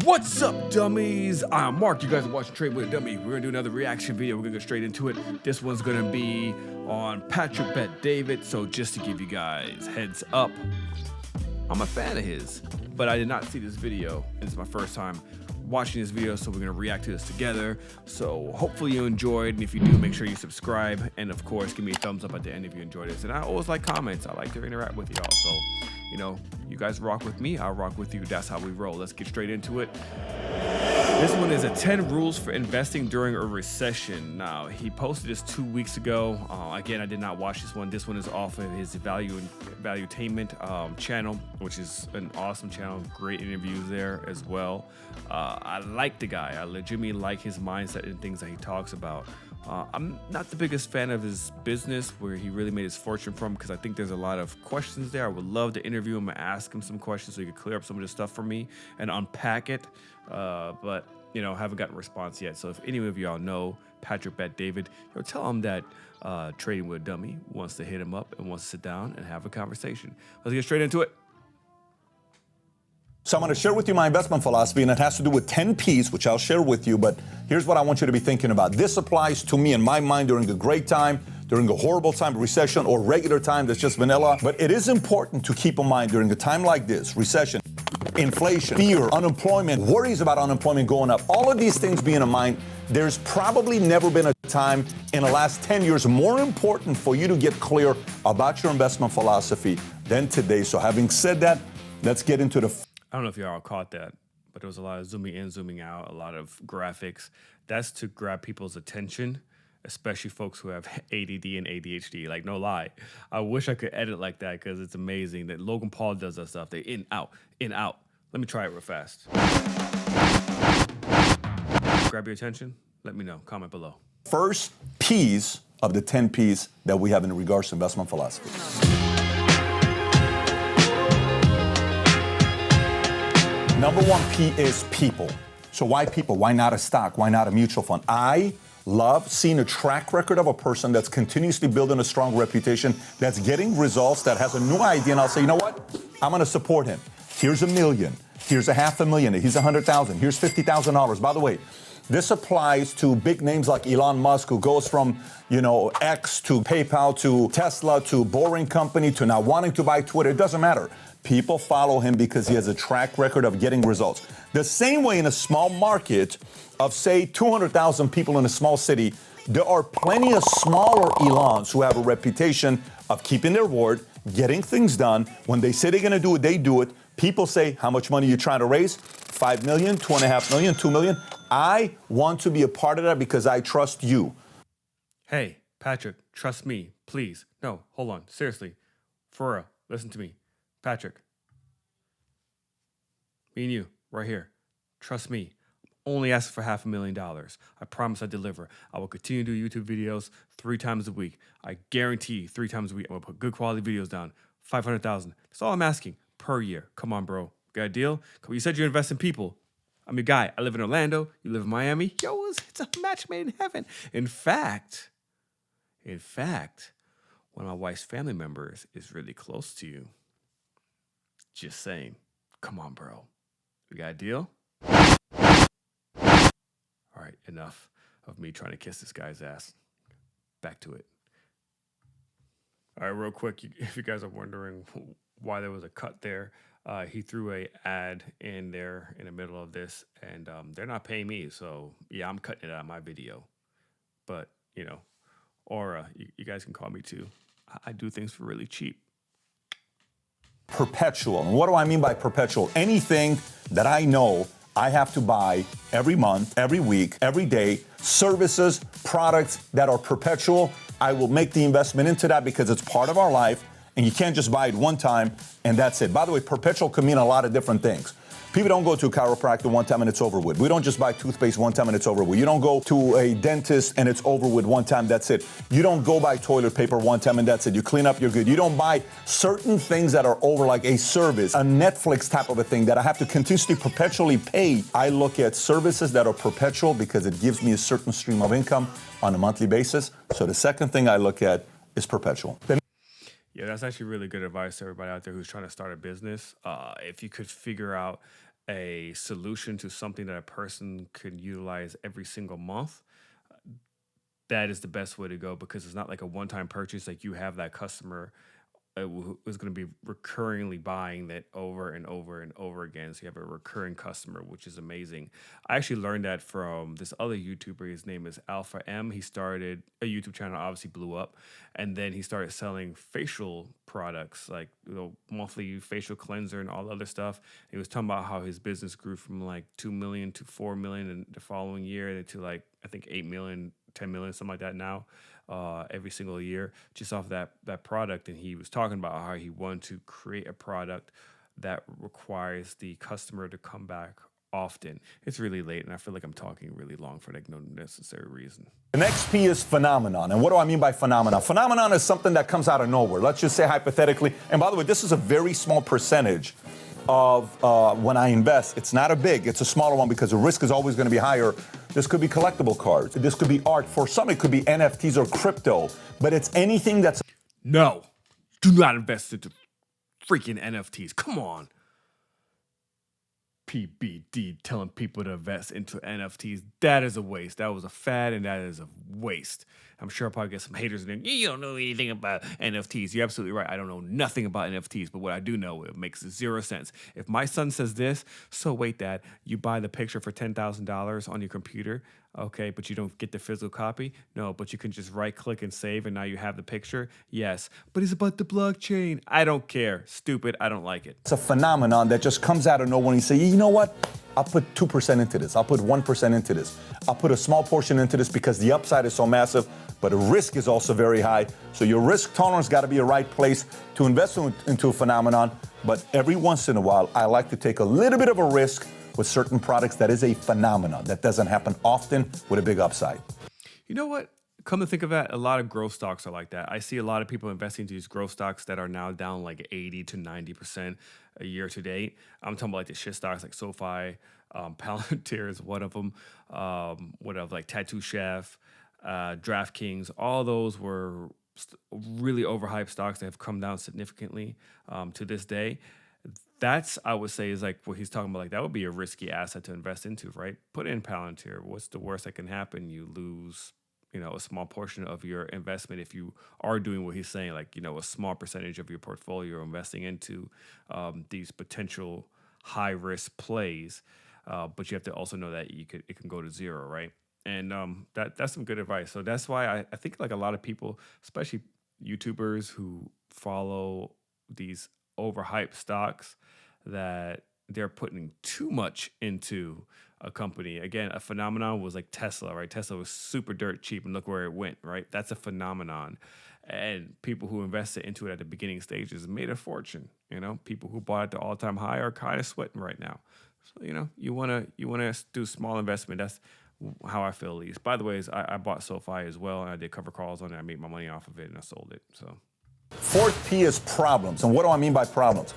What's up, dummies? I'm Mark. You guys are watching Trade with a Dummy. We're gonna do another reaction video. We're gonna go straight into it. This one's gonna be on Patrick Bet David. So just to give you guys heads up, I'm a fan of his, but I did not see this video. It's my first time watching this video, so we're gonna react to this together. So hopefully you enjoyed, and if you do, make sure you subscribe, and of course give me a thumbs up at the end if you enjoyed this. And I always like comments. I like to interact with y'all. So you know, you guys rock with me, I'll rock with you. That's how we roll. Let's get straight into it. This one is 10 rules for investing during a recession. Now, he posted this 2 weeks ago. Again, I did not watch this one. This one is off of his valuetainment channel, which is an awesome channel. Great interviews there as well. I like the guy. I legitimately like his mindset and things that he talks about. I'm not the biggest fan of his business, where he really made his fortune from, because I think there's a lot of questions there. I would love to interview him and ask him some questions so he could clear up some of this stuff for me and unpack it. But, you know, haven't gotten a response yet. So if any of y'all know Patrick Bet David, tell him that Trading with a Dummy wants to hit him up and wants to sit down and have a conversation. Let's get straight into it. So I'm going to share with you my investment philosophy, and it has to do with 10 P's, which I'll share with you. But here's what I want you to be thinking about. This applies to me in my mind during a great time, during a horrible time, recession, or regular time that's just vanilla. But it is important to keep in mind during a time like this, recession, inflation, fear, unemployment, worries about unemployment going up, all of these things being in mind, there's probably never been a time in the last 10 years more important for you to get clear about your investment philosophy than today. So having said that, let's get into the I don't know if y'all caught that, but there was a lot of zooming in, zooming out, a lot of graphics. That's to grab people's attention, especially folks who have ADD and ADHD. Like, no lie. I wish I could edit like that, because it's amazing that Logan Paul does that stuff. They in, out, in, out. Let me try it real fast. Grab your attention? Let me know. Comment below. first P's of the 10 P's that we have in regards to investment philosophy. Number 1 P is people. So why people? Why not a stock? Why not a mutual fund? I love seeing a track record of a person that's continuously building a strong reputation, that's getting results, that has a new idea, and I'll say, you know what? I'm going to support him. Here's $1 million. Here's $500,000. Here's $100,000. Here's $50,000. By the way, this applies to big names like Elon Musk, who goes from, X to PayPal to Tesla to Boring Company to now wanting to buy Twitter. It doesn't matter. People follow him because he has a track record of getting results. The same way in a small market of, say, 200,000 people in a small city, there are plenty of smaller Elons who have a reputation of keeping their word, getting things done. When they say they're going to do it, they do it. People say, how much money are you trying to raise? 5 million, 2.5 million, 2 million. I want to be a part of that because I trust you. Hey, Patrick, trust me, please. No, hold on. Seriously. For real, listen to me. Patrick, me and you, right here. Trust me. Only asking for $500,000. I promise I deliver. I will continue to do YouTube videos 3 times a week. I guarantee 3 times a week I'm gonna put good quality videos down. 500,000. That's all I'm asking per year. Come on, bro. Got a deal? You said you invest in people. I'm your guy. I live in Orlando. You live in Miami. Yo, it's a match made in heaven. In fact, one of my wife's family members is really close to you. Just saying. Come on, bro. We got a deal? All right, enough of me trying to kiss this guy's ass. Back to it. All right, real quick, if you guys are wondering why there was a cut there, he threw a ad in there in the middle of this, and they're not paying me, so yeah, I'm cutting it out of my video. But, or you guys can call me too. I do things for really cheap. Perpetual. And what do I mean by perpetual? Anything that I know I have to buy every month, every week, every day, services, products that are perpetual, I will make the investment into that because it's part of our life, and you can't just buy it one time and that's it. By the way, perpetual can mean a lot of different things. People don't go to a chiropractor one time and it's over with. We don't just buy toothpaste one time and it's over with. You don't go to a dentist and it's over with one time, that's it. You don't go buy toilet paper one time and that's it. You clean up, you're good. You don't buy certain things that are over, like a service, a Netflix type of a thing that I have to continuously perpetually pay. I look at services that are perpetual because it gives me a certain stream of income on a monthly basis. So the second thing I look at is perpetual. Yeah, that's actually really good advice to everybody out there who's trying to start a business. If you could figure out a solution to something that a person could utilize every single month, that is the best way to go, because it's not like a one-time purchase. Like, you have that customer who is going to be recurringly buying that over and over and over again. So you have a recurring customer, which is amazing. I actually learned that from this other YouTuber. His name is Alpha M. He started a YouTube channel, obviously blew up, and then he started selling facial products, like, monthly facial cleanser and all the other stuff. He was talking about how his business grew from like 2 million to 4 million in the following year, to like, I think 8 million, 10 million, something like that now, every single year, just off that product. And he was talking about how he wanted to create a product that requires the customer to come back often. It's really late, and I feel like I'm talking really long for like no necessary reason. The next P is phenomenon. And what do I mean by phenomenon? Phenomenon is something that comes out of nowhere. Let's just say hypothetically, and by the way, this is a very small percentage of when I invest. It's not a big, it's a smaller one, because the risk is always going to be higher. This could be collectible cards. This could be art. For some, it could be NFTs or crypto. But it's anything that's... No, do not invest into freaking NFTs. Come on. PBD telling people to invest into NFTs. That is a waste. That was a fad, and that is a waste. I'm sure I'll probably get some haters in there. You don't know anything about NFTs. You're absolutely right. I don't know nothing about NFTs, but what I do know, it makes zero sense. If my son says this, so wait, Dad, you buy the picture for $10,000 on your computer, okay, but you don't get the physical copy? No, but you can just right-click and save, and now you have the picture? Yes, but it's about the blockchain. I don't care. Stupid. I don't like it. It's a phenomenon that just comes out of nowhere. You say, you know what? I'll put 2% into this. I'll put 1% into this. I'll put a small portion into this because the upside is so massive, but the risk is also very high. So your risk tolerance got to be a right place to invest into a phenomenon. But every once in a while, I like to take a little bit of a risk with certain products that is a phenomenon that doesn't happen often with a big upside. You know what? Come to think of that, a lot of growth stocks are like that. I see a lot of people investing into these growth stocks that are now down like 80 to 90% a year to date. I'm talking about like the shit stocks like SoFi, Palantir is one of them, like Tattoo Chef, DraftKings. All those were really overhyped stocks that have come down significantly to this day. That's, I would say, is like what he's talking about. Like, that would be a risky asset to invest into, right? Put in Palantir. What's the worst that can happen? You lose, a small portion of your investment if you are doing what he's saying, like, a small percentage of your portfolio investing into these potential high risk plays. But you have to also know that it can go to zero, right? And that's some good advice. So that's why I think like a lot of people, especially YouTubers who follow these overhyped stocks, that they're putting too much into a company. Again, a phenomenon was like Tesla, right? Tesla was super dirt cheap, and look where it went, right? That's a phenomenon. And people who invested into it at the beginning stages made a fortune. People who bought at the all-time high are kind of sweating right now. So, you want to do small investment. That's how I feel, at least. By the way, I bought SoFi as well, and I did cover calls on it. I made my money off of it, and I sold it. So, fourth P is problems. And what do I mean by problems?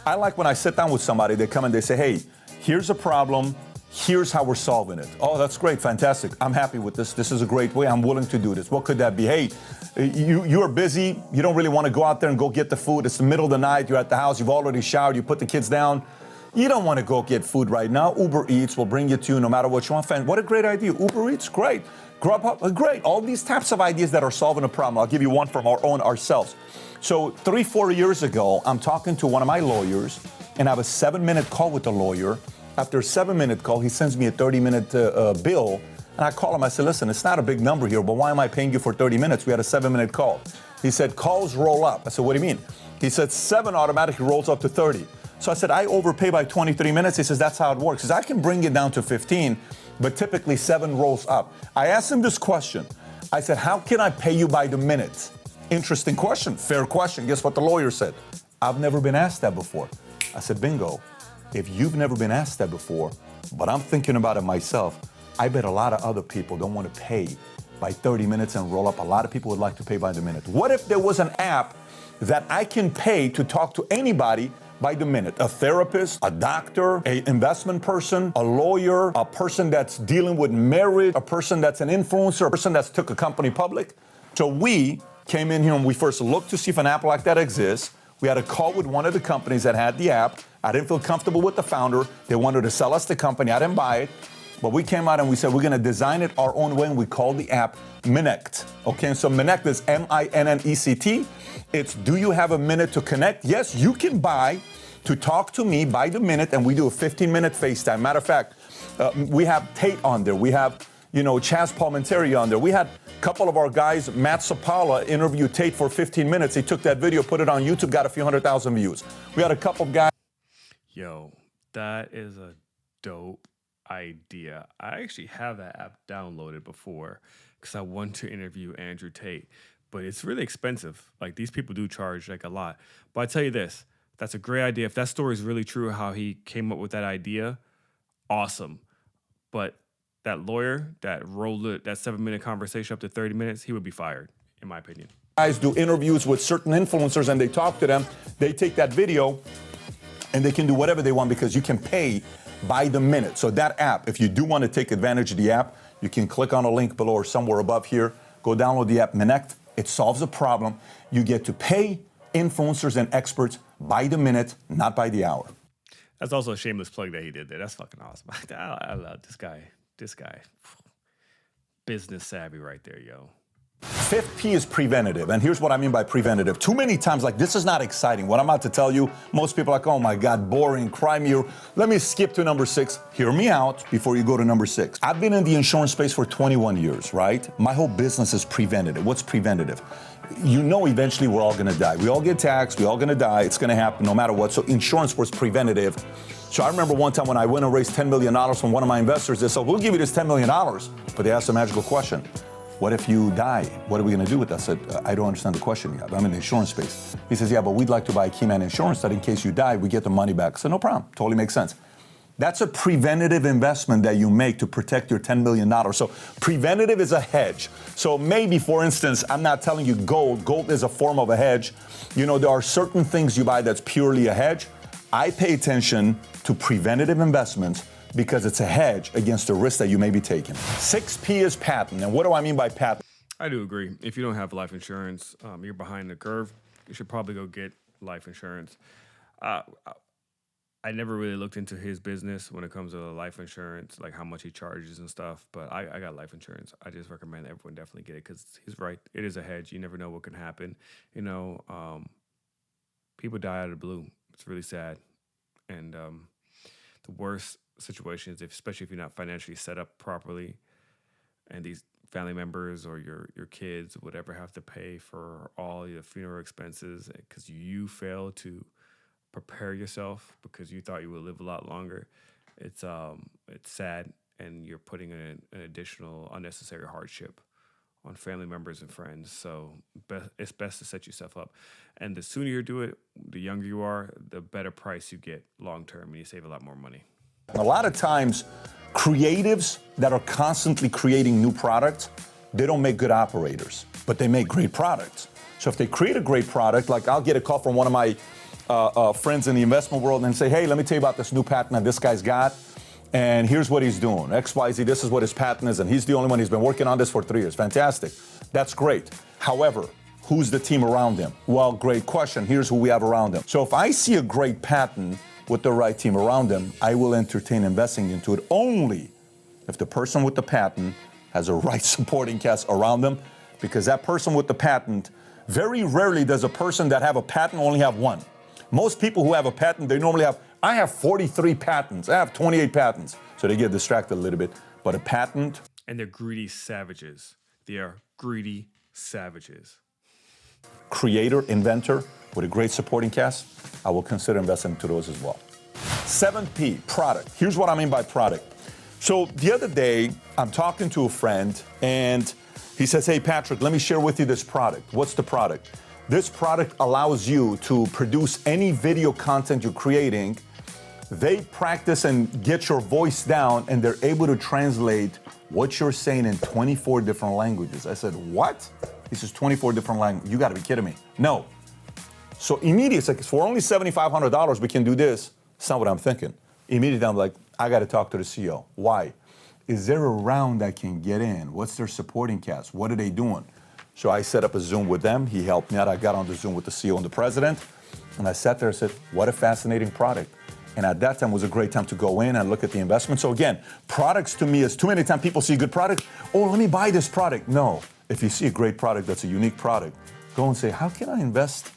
I like when I sit down with somebody, they come and they say, hey, here's a problem. Here's how we're solving it. Oh, that's great. Fantastic. I'm happy with this. This is a great way. I'm willing to do this. What could that be? Hey, you're busy. You don't really want to go out there and go get the food. It's the middle of the night. You're at the house. You've already showered. You put the kids down. You don't want to go get food right now. Uber Eats will bring you to no matter what you want. What a great idea. Uber Eats, great. Grubhub, great. All these types of ideas that are solving a problem. I'll give you one from our own ourselves. So 3-4 years ago, I'm talking to one of my lawyers, and I have a 7-minute call with the lawyer. After a 7-minute call, he sends me a 30-minute bill, and I call him. I said, listen, it's not a big number here, but why am I paying you for 30 minutes? We had a 7-minute call. He said, calls roll up. I said, what do you mean? He said, 7 automatically rolls up to 30. So I said, I overpay by 23 minutes. He says, that's how it works. He says, I can bring it down to 15, but typically 7 rolls up. I asked him this question. I said, how can I pay you by the minute? Interesting question, fair question. Guess what the lawyer said? I've never been asked that before. I said, bingo. If you've never been asked that before, but I'm thinking about it myself, I bet a lot of other people don't want to pay by 30 minutes and roll up. A lot of people would like to pay by the minute. What if there was an app that I can pay to talk to anybody by the minute? A therapist, a doctor, an investment person, a lawyer, a person that's dealing with marriage, a person that's an influencer, a person that's took a company public. So we came in here and we first looked to see if an app like that exists. We had a call with one of the companies that had the app. I didn't feel comfortable with the founder. They wanted to sell us the company. I didn't buy it. But we came out and we said we're going to design it our own way, and we called the app Minnect. Okay, so Minnect is M-I-N-N-E-C-T. It's, do you have a minute to connect? Yes, you can buy to talk to me by the minute, and we do a 15-minute FaceTime. Matter of fact, we have Tate on there. We have, Chaz Palminteri on there. We had a couple of our guys, Matt Sapala, interview Tate for 15 minutes. He took that video, put it on YouTube, got a few 100,000 views. We had a couple of guys. Yo, that is a dope idea. I actually have that app downloaded before because I want to interview Andrew Tate, but it's really expensive. Like, these people do charge like a lot. But I tell you this, that's a great idea. If that story is really true, how he came up with that idea, awesome. But that lawyer that rolled it, that 7-minute conversation up to 30 minutes, he would be fired, in my opinion. Guys do interviews with certain influencers and they talk to them. They take that video and they can do whatever they want because you can pay by the minute. So that app, if you do want to take advantage of the app, you can click on a link below or somewhere above here. Go download the app Minnect. It solves a problem. You get to pay influencers and experts by the minute, not by the hour. That's also a shameless plug that he did there. That's fucking awesome. I love this guy. This guy. Business savvy right there, yo. Fifth P is preventative, and here's what I mean by preventative. Too many times, like, this is not exciting. What I'm about to tell you, most people are like, oh my God, boring, crime you. Let me skip to number 6. Hear me out before you go to number 6. I've been in the insurance space for 21 years, right? My whole business is preventative. What's preventative? Eventually we're all gonna die. We all get taxed, we all gonna die. It's gonna happen no matter what. So insurance was preventative. So I remember one time when I went and raised $10 million from one of my investors, they said, we'll give you this $10 million. But they asked a magical question. What if you die? What are we going to do with that? I said, I don't understand the question yet. I'm in the insurance space. He says, yeah, but we'd like to buy Keyman Insurance that in case you die, we get the money back. I said, no problem. Totally makes sense. That's a preventative investment that you make to protect your $10 million. So preventative is a hedge. So maybe, for instance, I'm not telling you gold. Gold is a form of a hedge. There are certain things you buy that's purely a hedge. I pay attention to preventative investments because it's a hedge against the risk that you may be taking. 6P is patent. And what do I mean by patent? I do agree. If you don't have life insurance, you're behind the curve. You should probably go get life insurance. I never really looked into his business when it comes to life insurance, like how much he charges and stuff. But I got life insurance. I just recommend everyone definitely get it because he's right. It is a hedge. You never know what can happen. People die out of the blue. It's really sad. And the worst situations, especially if you're not financially set up properly, and these family members or your kids, whatever, have to pay for all your funeral expenses because you failed to prepare yourself because you thought you would live a lot longer. It's sad, and you're putting an additional unnecessary hardship on family members and friends. So it's best to set yourself up. And the sooner you do it, the younger you are, the better price you get long term, and you save a lot more money. A lot of times, creatives that are constantly creating new products, they don't make good operators, but they make great products. So if they create a great product, like I'll get a call from one of my friends in the investment world and say, hey, let me tell you about this new patent that this guy's got, and here's what he's doing. XYZ, this is what his patent is, and he's the only one. He's been working on this for 3 years. Fantastic. That's great. However, who's the team around him? Well, great question. Here's who we have around him. So if I see a great patent with the right team around them, I will entertain investing into it only if the person with the patent has a right supporting cast around them, because that person with the patent, very rarely does a person that have a patent only have one. Most people who have a patent, they normally have, I have 43 patents, I have 28 patents. So they get distracted a little bit. But a patent. And they're greedy savages. They are greedy savages. Creator, inventor, with a great supporting cast, I will consider investing into those as well. 7P, product. Here's what I mean by product. So the other day, I'm talking to a friend, and he says, hey, Patrick, let me share with you this product. What's the product? This product allows you to produce any video content you're creating. They practice and get your voice down, and they're able to translate what you're saying in 24 different languages. I said, what? He says, 24 different languages. You gotta be kidding me. No. So immediately, it's like, for only $7,500, we can do this. It's not what I'm thinking. Immediately, I'm like, I got to talk to the CEO. Why? Is there a round I can get in? What's their supporting cast? What are they doing? So I set up a Zoom with them. He helped me out. I got on the Zoom with the CEO and the president. And I sat there and said, what a fascinating product. And at that time was a great time to go in and look at the investment. So again, products to me is too many times people see a good product. Oh, let me buy this product. No, if you see a great product that's a unique product, go and say, how can I invest?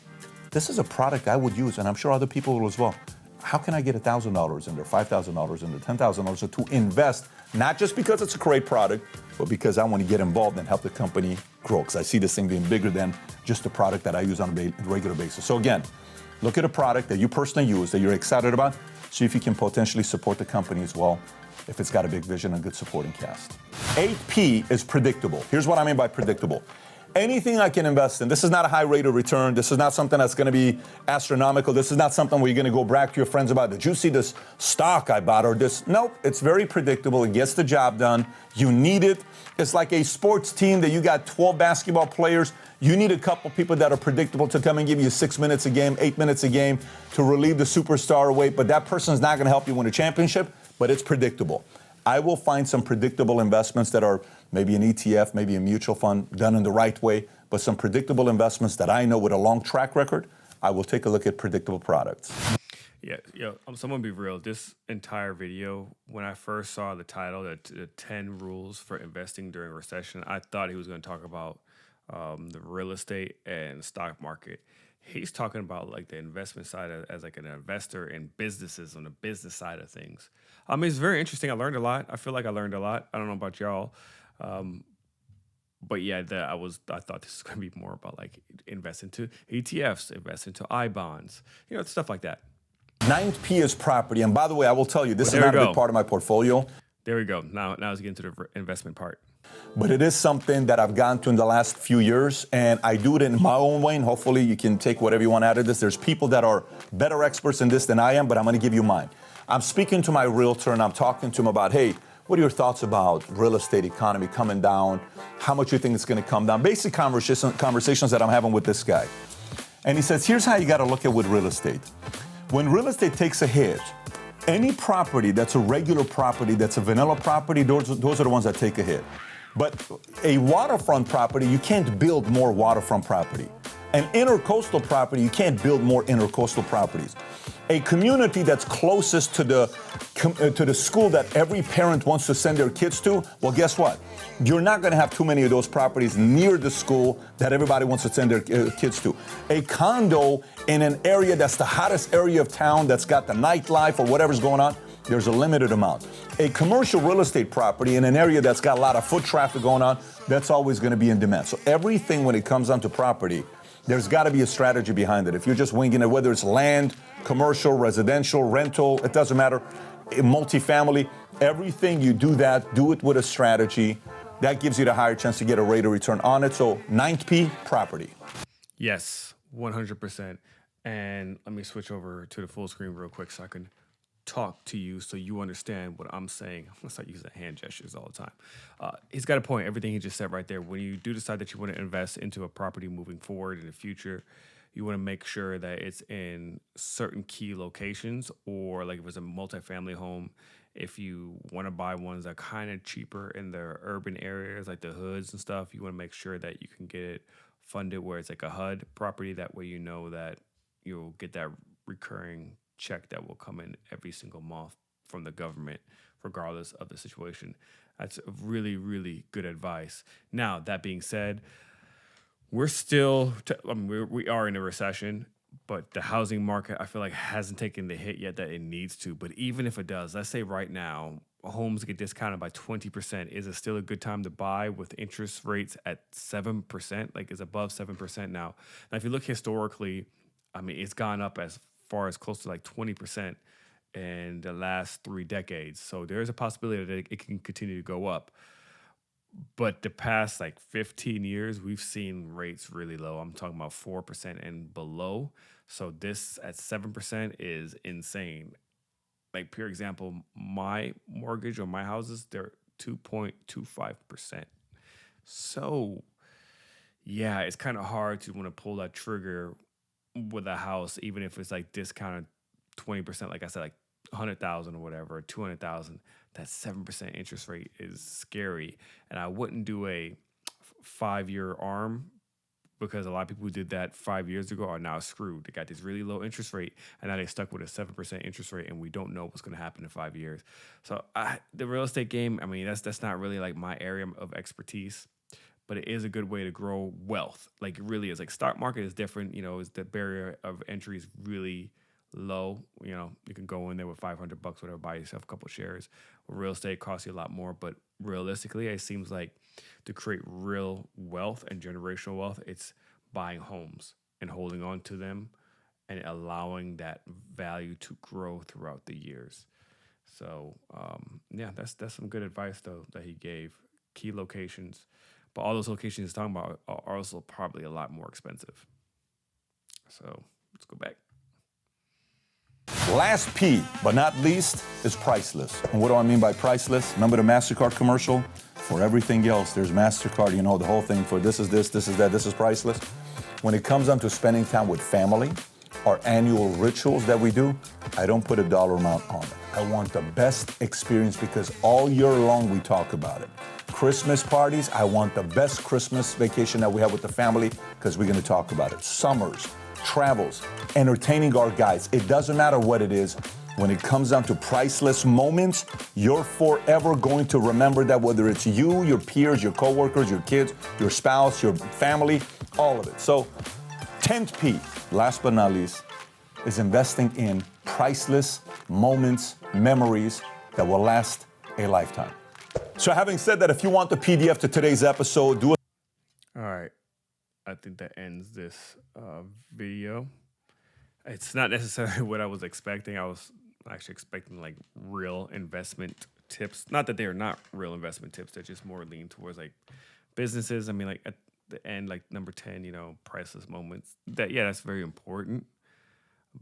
This is a product I would use, and I'm sure other people will as well. How can I get $1,000 in there, $5,000 in there, $10,000 to invest, not just because it's a great product, but because I want to get involved and help the company grow, because I see this thing being bigger than just a product that I use on a regular basis. So again, look at a product that you personally use, that you're excited about, see if you can potentially support the company as well, if it's got a big vision and good supporting cast. 8P is predictable. Here's what I mean by predictable. Anything I can invest in, this is not a high rate of return. This is not something that's going to be astronomical. This is not something where you're going to go brag to your friends about, did you see this stock I bought or this? Nope, it's very predictable. It gets the job done. You need it. It's like a sports team that you got 12 basketball players. You need a couple people that are predictable to come and give you 6 minutes a game, 8 minutes a game to relieve the superstar weight, but that person's not going to help you win a championship, but it's predictable. I will find some predictable investments that are maybe an ETF, maybe a mutual fund done in the right way, but some predictable investments that I know with a long track record, I will take a look at predictable products. Yeah, so I'm gonna be real. This entire video, when I first saw the title, the 10 rules for investing during a recession, I thought he was gonna talk about the real estate and stock market. He's talking about like the investment side as like an investor in businesses on the business side of things. I mean, it's very interesting. I learned a lot. I feel like I learned a lot. I don't know about y'all. But yeah, I thought this was going to be more about like invest into ETFs, invest into I bonds, stuff like that. 9P is property. And by the way, I will tell you, this is there not we a go. big part of my portfolio. There we go. Now let's get into the investment part. But it is something that I've gotten to in the last few years, and I do it in my own way, and hopefully you can take whatever you want out of this. There's people that are better experts in this than I am, but I'm going to give you mine. I'm speaking to my realtor, and I'm talking to him about, hey, what are your thoughts about real estate economy coming down? How much you think it's going to come down? Basic conversations that I'm having with this guy. And he says, here's how you got to look at with real estate. When real estate takes a hit, any property that's a regular property, that's a vanilla property, those are the ones that take a hit. But a waterfront property, you can't build more waterfront property. An intercoastal property, you can't build more intercoastal properties. A community that's closest to the school that every parent wants to send their kids to, well, guess what? You're not going to have too many of those properties near the school that everybody wants to send their kids to. A condo in an area that's the hottest area of town, that's got the nightlife or whatever's going on, there's a limited amount. A commercial real estate property in an area that's got a lot of foot traffic going on, that's always going to be in demand. So everything when it comes down to property, there's got to be a strategy behind it. If you're just winging it, whether it's land, commercial, residential, rental, it doesn't matter, multifamily, everything you do it with a strategy. That gives you the higher chance to get a rate of return on it. So 9P, property. Yes, 100%. And let me switch over to the full screen real quick so I can talk to you so you understand what I'm saying. I'm gonna start using hand gestures all the time. He's got a point, everything he just said right there. When you do decide that you want to invest into a property moving forward in the future, you want to make sure that it's in certain key locations, or like if it's a multifamily home, if you want to buy ones that are kind of cheaper in the urban areas, like the hoods and stuff, you want to make sure that you can get it funded where it's like a HUD property. That way you know that you'll get that recurring check that will come in every single month from the government, regardless of the situation. That's really, really good advice. Now, that being said, we're still, we are in a recession, but the housing market, I feel like, hasn't taken the hit yet that it needs to. But even if it does, let's say right now, homes get discounted by 20%. Is it still a good time to buy with interest rates at 7%? Like, it's above 7% now. Now, if you look historically, I mean, it's gone up as far as close to like 20% in the last 3 decades. So there's a possibility that it can continue to go up. But the past like 15 years, we've seen rates really low. I'm talking about 4% and below. So this at 7% is insane. Like, pure example, my mortgage on my houses, they're 2.25%. So yeah, it's kind of hard to want to pull that trigger with a house, even if it's like discounted 20%, like I said, like 100,000 or whatever, 200,000. That 7% interest rate is scary, and I wouldn't do a 5-year ARM because a lot of people who did that 5 years ago are now screwed. They got this really low interest rate, and now they're stuck with a 7% interest rate, and we don't know what's going to happen in 5 years. So the real estate game, I mean, that's not really like my area of expertise, but it is a good way to grow wealth. Like, it really is. Like, stock market is different. You know, is the barrier of entry is really low. You know, you can go in there with $500, whatever, buy yourself a couple of shares. Real estate costs you a lot more, but realistically, it seems like to create real wealth and generational wealth, it's buying homes and holding on to them and allowing that value to grow throughout the years. So, yeah, that's some good advice, though, that he gave. Key locations. But all those locations he's talking about are also probably a lot more expensive. So let's go back. Last P, but not least, is priceless. And what do I mean by priceless? Remember the MasterCard commercial? For everything else, there's MasterCard, you know, the whole thing for this is this is that, this is priceless. When it comes down to spending time with family, our annual rituals that we do, I don't put a dollar amount on it. I want the best experience because all year long we talk about it. Christmas parties, I want the best Christmas vacation that we have with the family because we're going to talk about it. Summers, travels, entertaining our guys. It doesn't matter what it is. When it comes down to priceless moments, you're forever going to remember that, whether it's you, your peers, your coworkers, your kids, your spouse, your family, all of it. So 10th P, last but not least, is investing in priceless moments, memories that will last a lifetime. So having said that, if you want the PDF to today's episode, do it. All right. I think that ends this video. It's not necessarily what I was expecting. I was actually expecting like real investment tips. Not that they are not real investment tips. They're just more lean towards like businesses. I mean, like at the end, like number 10, you know, priceless moments. That's very important.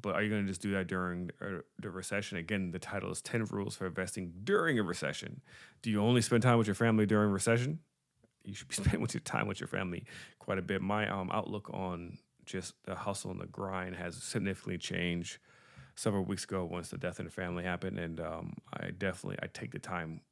But are you going to just do that during the recession? Again, the title is 10 Rules for Investing During a Recession. Do you only spend time with your family during recession? You should be spending time with your family quite a bit. My outlook on just the hustle and the grind has significantly changed several weeks ago once the death in the family happened. And I take the time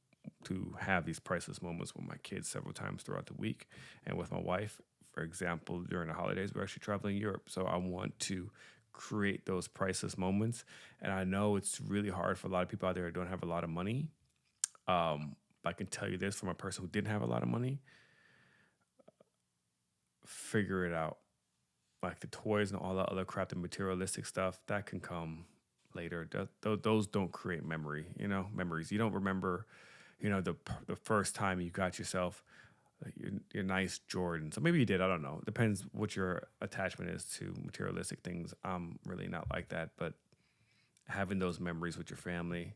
to have these priceless moments with my kids several times throughout the week and with my wife. For example, during the holidays, we're actually traveling Europe. So I want to create those priceless moments. And I know it's really hard for a lot of people out there who don't have a lot of money. But I can tell you this from a person who didn't have a lot of money. Figure it out. Like the toys and all that other crap, the materialistic stuff, that can come later. Those don't create memories. You don't remember, the first time you got yourself your nice Jordan. So maybe you did, I don't know. It depends what your attachment is to materialistic things. I'm really not like that, but having those memories with your family,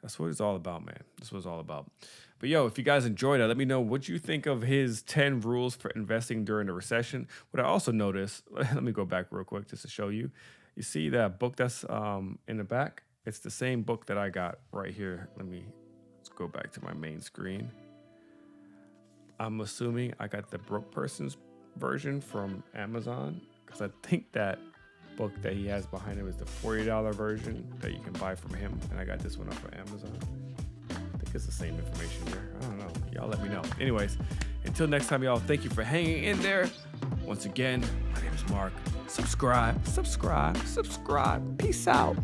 that's what it's all about, man. That's what it's all about. But if you guys enjoyed it, let me know what you think of his 10 rules for investing during the recession. What I also noticed, let me go back real quick just to show you. You see that book that's in the back? It's the same book that I got right here. Let's go back to my main screen. I'm assuming I got the broke person's version from Amazon because I think that book that he has behind him is the $40 version that you can buy from him, and I got this one off of Amazon. I think it's the same information there. I don't know. Y'all let me know. Anyways, until next time, y'all, thank you for hanging in there. Once again, my name is Mark. Subscribe. Peace out.